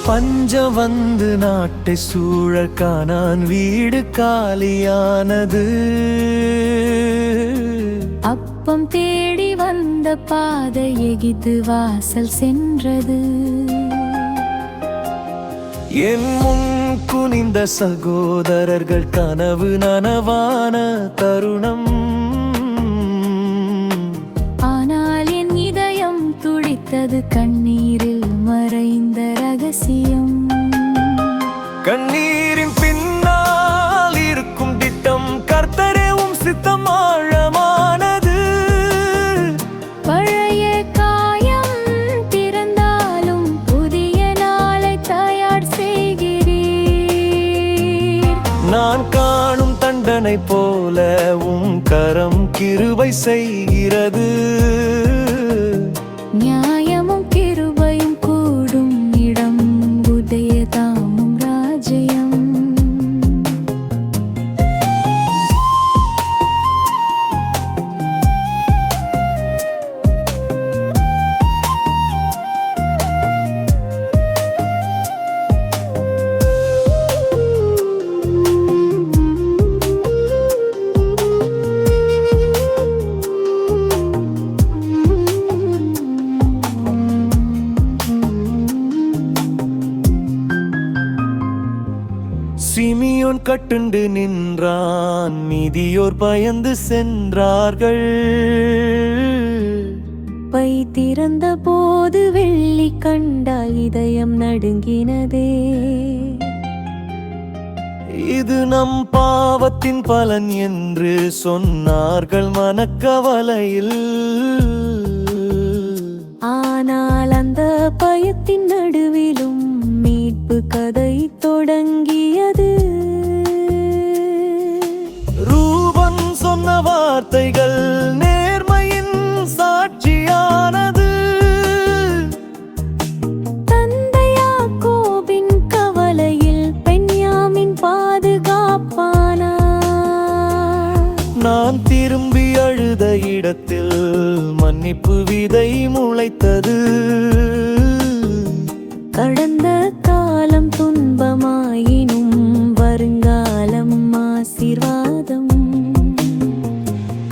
பஞ்சம் வந்து நாட்டை சூழ கானான் வீடு காலியானது. அப்பம் தேடி வந்த பாதை எகிப்து வாசல் சென்றது. என் முன் குனிந்த சகோதரர்கள் கனவு நனவான தருணம். ஆனால் என் இதயம் துடித்தது கண்ணீரில் மறைந்த ரகசியம். கண்ணீரின் பின்னால் இருக்கும் திட்டம் கர்த்தரேவும் சித்தம் ஆழமானது. பழைய காயம் திறந்தாலும் புதிய நாளை தயார் செய்கிறீர். நான் காணும் தண்டனை போல கரம் கிருபை செய்கிறது. நியாயமும் கிருபையும் கூடும் இடம் உதயதாமும் ராஜ்யம். சிமியோன் கட்டுண்டு நின்றான், மீதியோர் பயந்து சென்றார்கள். பை திறந்த போது வெள்ளி கண்டால் இதயம் நடுங்கினதே. இது நம் பாவத்தின் பலன் என்று சொன்னார்கள் மனக்கவலையில். ஆனால் அந்த பயத்தின் நடுவிலும் மீட்பு கதை தொடங்கியது. ரூபன் சொன்ன வார்த்தைகள் நேர்மையின் சாட்சியானது. தந்தை யாக்கோபின் கவலையில் பென்யாமின் பாதுகாப்பானார். நான் திரும்பி அழுத இடத்தில் மன்னிப்பு விதை முளைத்தது. கடந்த காலம் துன்பமாயினும் வருங்காலம் ஆசீர்வாதம்.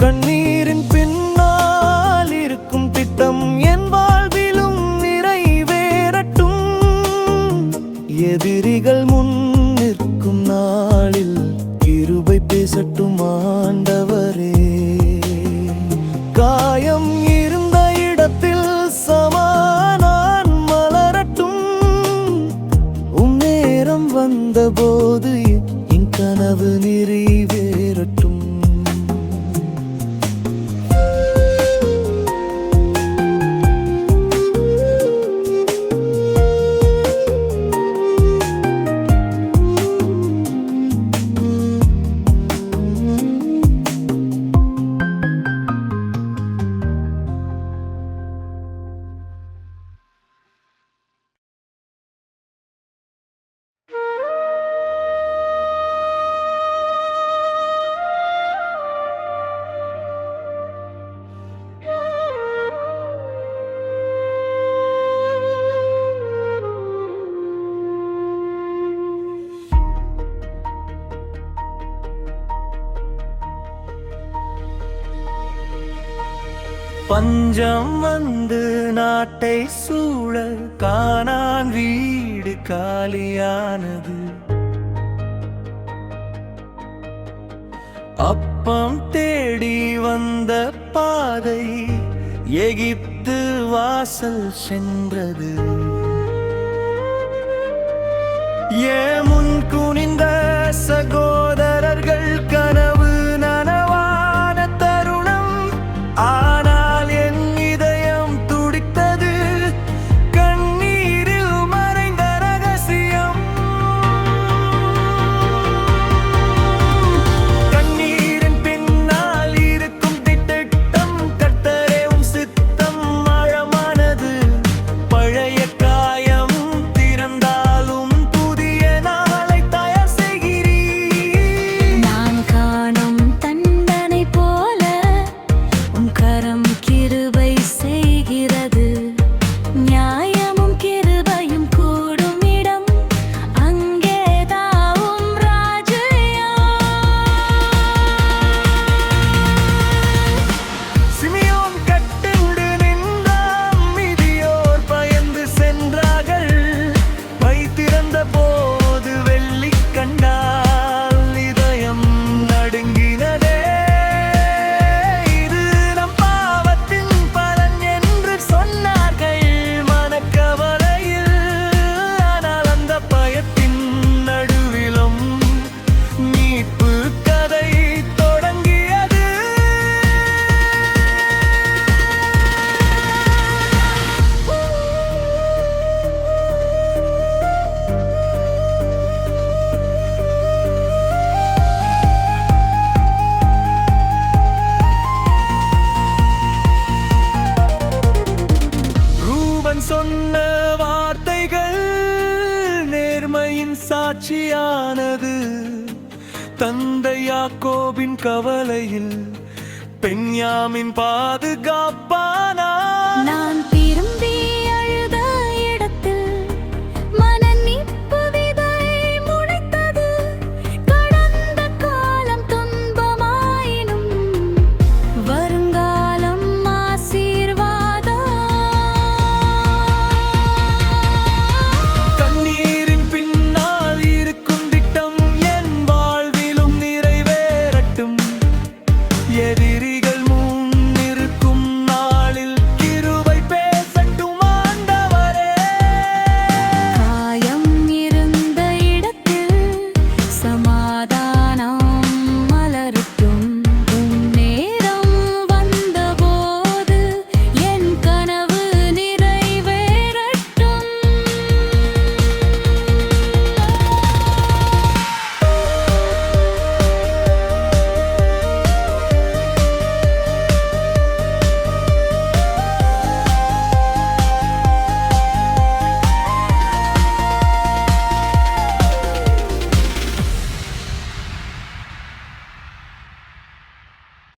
கண்ணீரின் பின்னால் இருக்கும் திட்டம் என் வாழ்விலும் நிறைவேறட்டும். எதிரிகள் முன் நிற்கும் நாளில் கிருபை பேசட்டும் ஆண்டவரே. காயம் இருந்த இடத்தில் சமானான் மலரட்டும். நேரம் வந்தபோது என் கனவு நிறைவேறட்டும். பஞ்சம் வந்து நாட்டை சூழ கானான் வீடு காலியானது. அப்பம் தேடி வந்த பாதை எகிப்து வாசல் சென்றது. ஏன் முன் குனிந்த சகோதரர்கள் கனவு நனவான தருணம். ஆனால் என் இதயம் துடித்தது கண்ணீரில் மறைந்த ரகசியம். கண்ணீரின் பின்னால் இருக்கும் திட்டம் கர்த்தரேவும் சித்தம் ஆழமானது. பழைய காயம் திறந்தாலும் புதிய நாளை தயார் செய்கிறீர். நான் காண கவலையில் பெண்யாமின் பாதுகாப்பானார். நான் திரும்பி அழுத இடத்தில் மனநிப்பு விதை முளைத்தது. கடந்த காலம் துன்பமாயினும் வருங்காலம் ஆசீர்வாதம். கண்ணீரின் பின்னால் இருக்கும் திட்டம் என் வாழ்விலும் நிறைவேறட்டும். எதிரிகள்